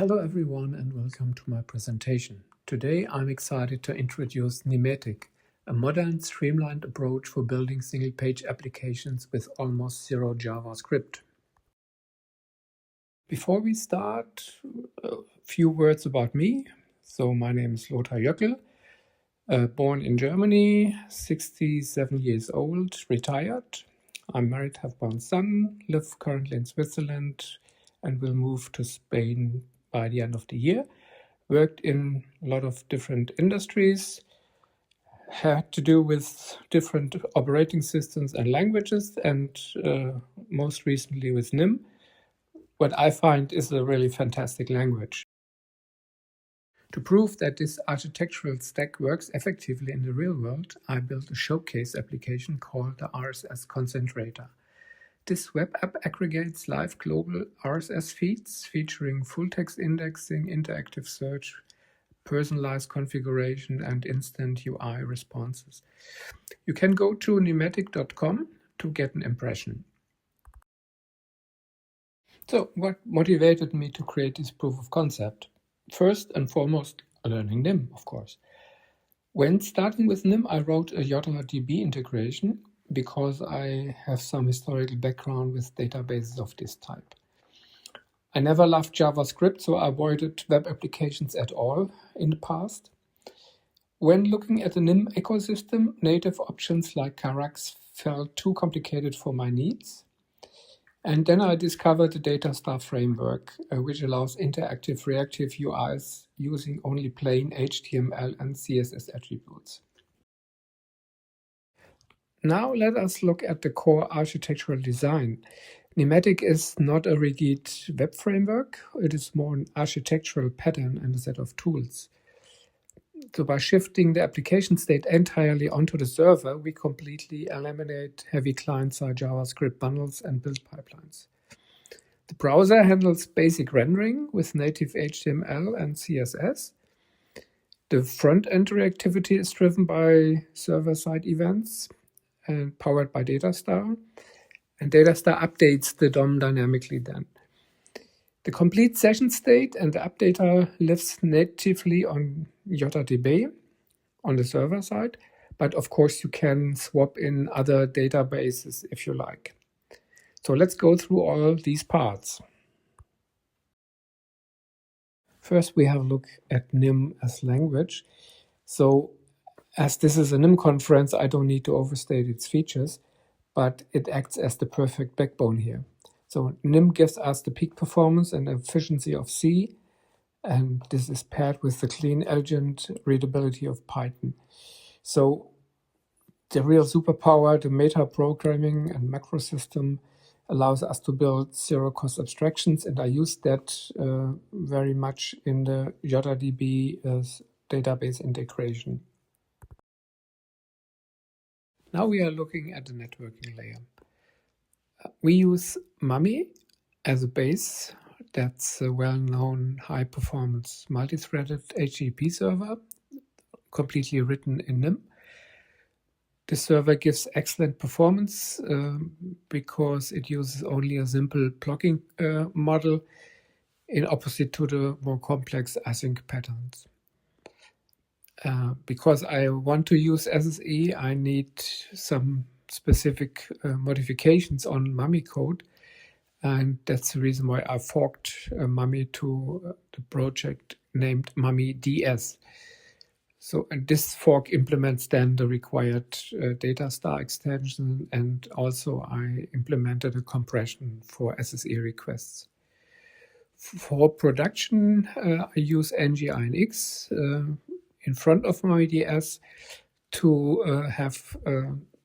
Hello everyone and welcome to my presentation. Today I'm excited to introduce Nimetic, a modern streamlined approach for building single-page applications with almost zero JavaScript. Before we start, a few words about me. So my name is Lothar Joeckel, born in Germany, 67 years old, retired. I'm married, have one son, live currently in Switzerland and will move to Spain by the end of the year. Worked in a lot of different industries, had to do with different operating systems and languages, and most recently with Nim, what I find is a really fantastic language. To prove that this architectural stack works effectively in the real world, I built a showcase application called the RSS Concentrator. This web app aggregates live global RSS feeds featuring full-text indexing, interactive search, personalized configuration, and instant UI responses. You can go to Nimetic.com to get an impression. So, what motivated me to create this proof of concept? First and foremost, learning Nim, of course. When starting with Nim, I wrote a YottaDB integration because I have some historical background with databases of this type. I never loved JavaScript, so I avoided web applications at all in the past. When looking at the Nim ecosystem, native options like Carax felt too complicated for my needs. And then I discovered the Datastar framework, which allows interactive reactive UIs using only plain HTML and CSS attributes. Now let us look at the core architectural design. Nimetic is not a rigid web framework, it is more an architectural pattern and a set of tools. So by shifting the application state entirely onto the server, we completely eliminate heavy client-side JavaScript bundles and build pipelines. The browser handles basic rendering with native HTML and CSS. The front-end reactivity is driven by server-side events and powered by Datastar. And Datastar updates the DOM dynamically then. The complete session state and the updater lives natively on YottaDB on the server side, but of course you can swap in other databases if you like. So let's go through all these parts. First we have a look at Nim as language. So as this is a Nim conference, I don't need to overstate its features, but it acts as the perfect backbone here. So Nim gives us the peak performance and efficiency of C, and this is paired with the clean, elegant readability of Python. So the real superpower, the meta-programming and macro system, allows us to build zero-cost abstractions, and I use that very much in the YottaDB database integration. Now we are looking at the networking layer. We use Mummy as a base. That's a well-known high-performance multi-threaded HTTP server, completely written in Nim. This server gives excellent performance because it uses only a simple blocking model in opposite to the more complex async patterns. Because I want to use SSE, I need some specific modifications on Mummy code, and that's the reason why I forked Mummy to the project named Mummy DS. So and this fork implements then the required Datastar extension, and also I implemented a compression for SSE requests. For production, I use NGINX in front of Mummy DS to have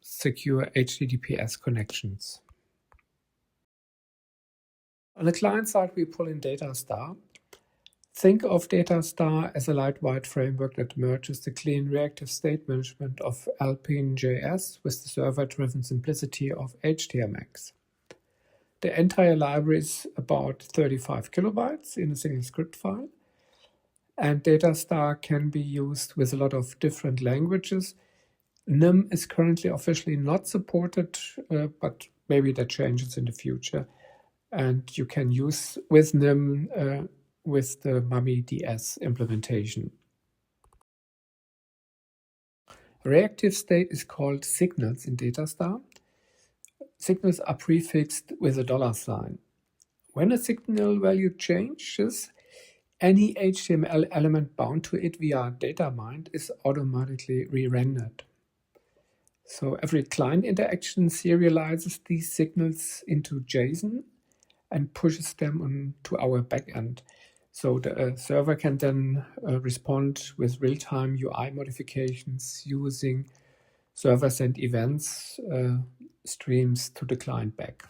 secure HTTPS connections. On the client side, we pull in Datastar. Think of Datastar as a lightweight framework that merges the clean reactive state management of Alpine.js with the server-driven simplicity of HTMX. The entire library is about 35 kilobytes in a single script file, and Datastar can be used with a lot of different languages. Nim is currently officially not supported, but maybe that changes in the future. And you can use with Nim with the MummyDS implementation. Reactive state is called signals in Datastar. Signals are prefixed with a $sign. When a signal value changes, any HTML element bound to it via data bind is automatically re-rendered. So every client interaction serializes these signals into JSON and pushes them onto our backend. So the server can then respond with real-time UI modifications using server-sent events streams to the client back.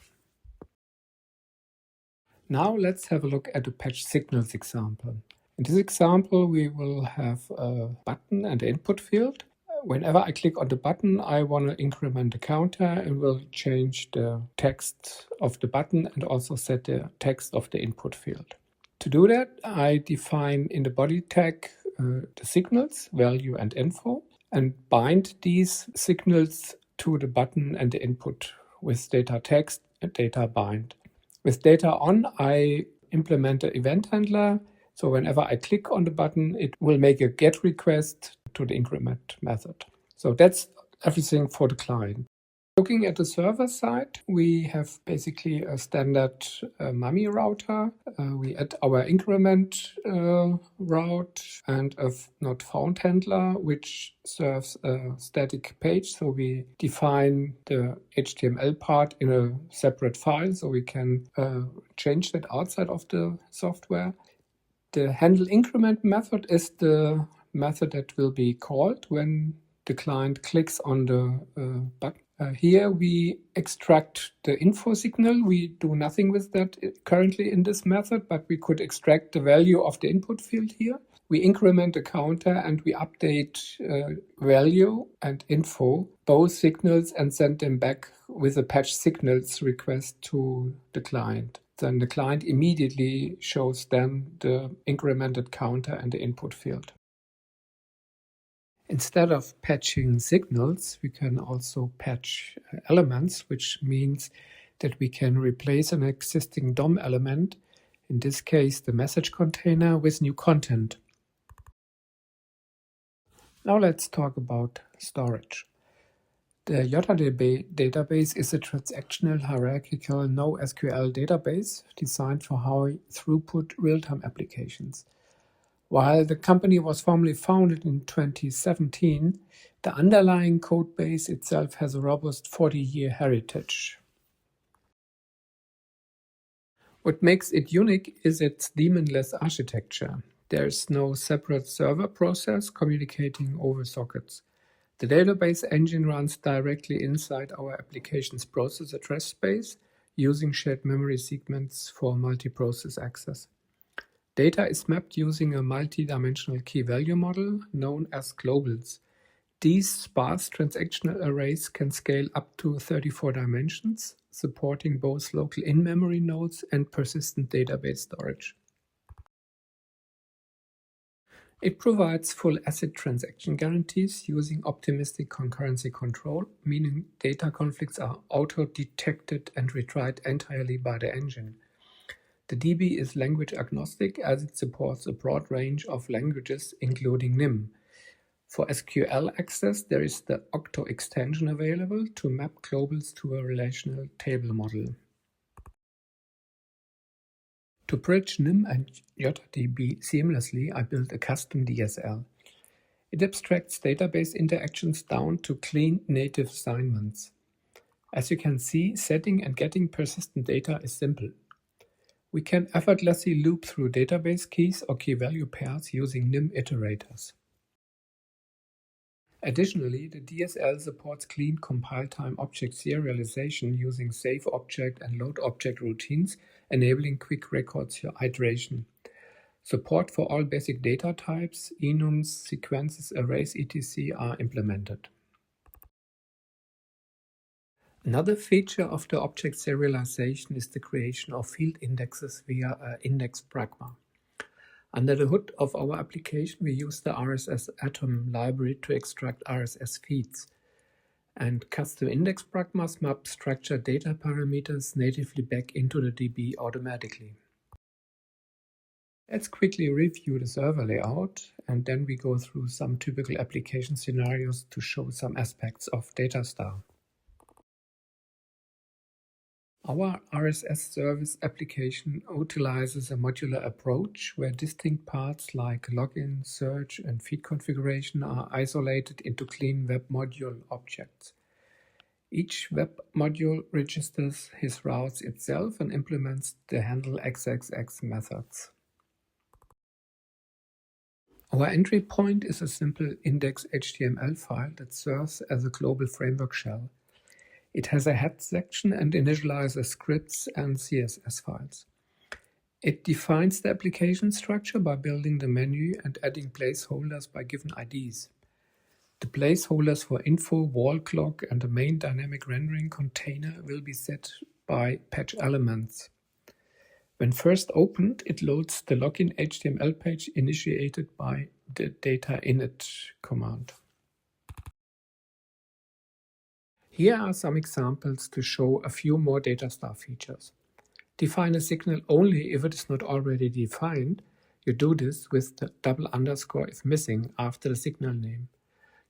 Now let's have a look at the patch signals example. In this example, we will have a button and an input field. Whenever I click on the button, I want to increment the counter and will change the text of the button and also set the text of the input field. To do that, I define in the body tag the signals, value and info, and bind these signals to the button and the input with data text and data bind. With data on, I implement the event handler. So whenever I click on the button, it will make a GET request to the increment method. So that's everything for the client. Looking at the server side, we have basically a standard Mummy router. We add our increment route and a not found handler, which serves a static page. So we define the HTML part in a separate file, so we can change that outside of the software. The handle increment method is the method that will be called when the client clicks on the button. Here we extract the info signal. We do nothing with that currently in this method, but we could extract the value of the input field here. We increment the counter and we update value and info, both signals, and send them back with a patch signals request to the client. Then the client immediately shows them the incremented counter and the input field. Instead of patching signals, we can also patch elements, which means that we can replace an existing DOM element, in this case the message container, with new content. Now let's talk about storage. The YottaDB database is a transactional hierarchical NoSQL database designed for high throughput real-time applications. While the company was formally founded in 2017, the underlying codebase itself has a robust 40-year heritage. What makes it unique is its daemonless architecture. There is no separate server process communicating over sockets. The database engine runs directly inside our application's process address space using shared memory segments for multi-process access. Data is mapped using a multi-dimensional key-value model known as globals. These sparse transactional arrays can scale up to 34 dimensions, supporting both local in-memory nodes and persistent database storage. It provides full ACID transaction guarantees using optimistic concurrency control, meaning data conflicts are auto-detected and retried entirely by the engine. The DB is language agnostic as it supports a broad range of languages, including Nim. For SQL access, there is the Octo extension available to map globals to a relational table model. To bridge Nim and YottaDB seamlessly, I built a custom DSL. It abstracts database interactions down to clean native assignments. As you can see, setting and getting persistent data is simple. We can effortlessly loop through database keys or key-value pairs using Nim iterators. Additionally, the DSL supports clean compile-time object serialization using save object and load object routines, enabling quick records iteration. Support for all basic data types, enums, sequences, arrays, etc. are implemented. Another feature of the object serialization is the creation of field indexes via index pragma. Under the hood of our application, we use the RSS Atom library to extract RSS feeds, and custom index pragmas map structured data parameters natively back into the DB automatically. Let's quickly review the server layout, and then we go through some typical application scenarios to show some aspects of Datastar. Our RSS service application utilizes a modular approach where distinct parts like login, search, and feed configuration are isolated into clean web module objects. Each web module registers his routes itself and implements the handle xxx methods. Our entry point is a simple index.html file that serves as a global framework shell. It has a head section and initializes scripts and CSS files. It defines the application structure by building the menu and adding placeholders by given IDs. The placeholders for info, wall clock, and the main dynamic rendering container will be set by patch elements. When first opened, it loads the login HTML page initiated by the data-init command. Here are some examples to show a few more Datastar features. Define a signal only if it is not already defined. You do this with the double underscore if missing after the signal name.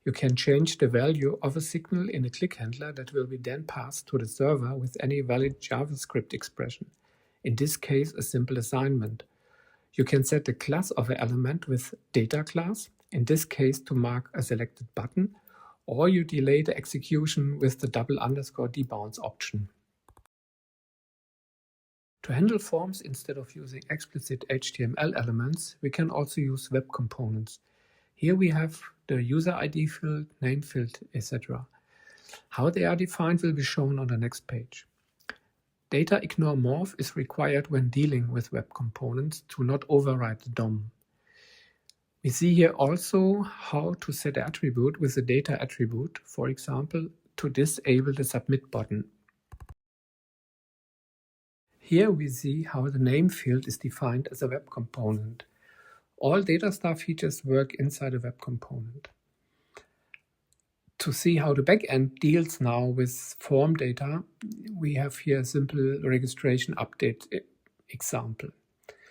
You can change the value of a signal in a click handler that will be then passed to the server with any valid JavaScript expression. In this case, a simple assignment. You can set the class of an element with data class, in this case to mark a selected button, or you delay the execution with the double underscore debounce option. To handle forms instead of using explicit HTML elements, we can also use web components. Here we have the user ID field, name field, etc. How they are defined will be shown on the next page. Data ignore morph is required when dealing with web components to not override the DOM. We see here also how to set an attribute with the data attribute, for example, to disable the submit button. Here we see how the name field is defined as a web component. All Datastar features work inside a web component. To see how the backend deals now with form data, we have here a simple registration update example.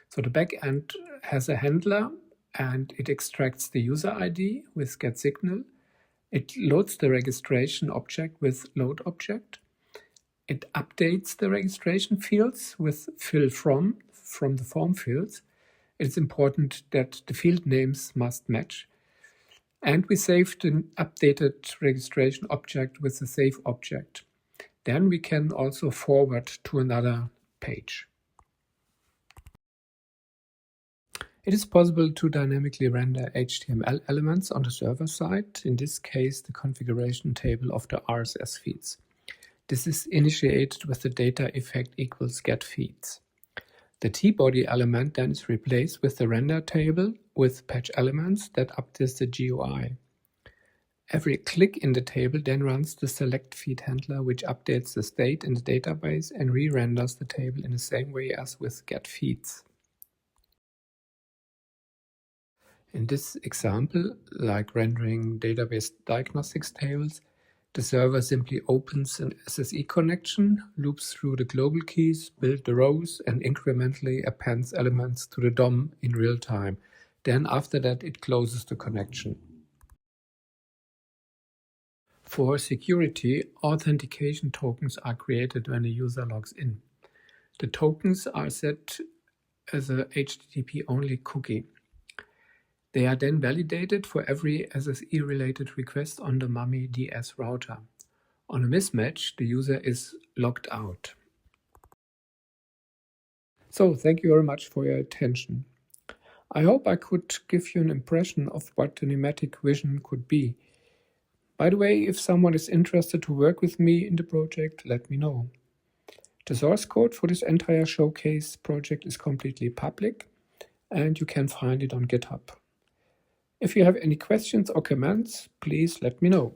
So the backend has a handler and it extracts the user ID with getSignal. It loads the registration object with loadObject. It updates the registration fields with fill from the form fields. It's important that the field names must match. And we save the updated registration object with the save object. Then we can also forward to another page. It is possible to dynamically render HTML elements on the server side, in this case the configuration table of the RSS feeds. This is initiated with the data effect equals getFeeds. The T-body element then is replaced with the render table with patch elements that updates the GUI. Every click in the table then runs the select feed handler, which updates the state in the database and re-renders the table in the same way as with getFeeds. In this example, like rendering database diagnostics tables, the server simply opens an SSE connection, loops through the global keys, builds the rows, and incrementally appends elements to the DOM in real time. Then after that, it closes the connection. For security, authentication tokens are created when a user logs in. The tokens are set as a HTTP-only cookie. They are then validated for every SSE-related request on the MAMI DS router. On a mismatch, the user is logged out. So, thank you very much for your attention. I hope I could give you an impression of what the Nimetic vision could be. By the way, if someone is interested to work with me in the project, let me know. The source code for this entire showcase project is completely public, and you can find it on GitHub. If you have any questions or comments, please let me know.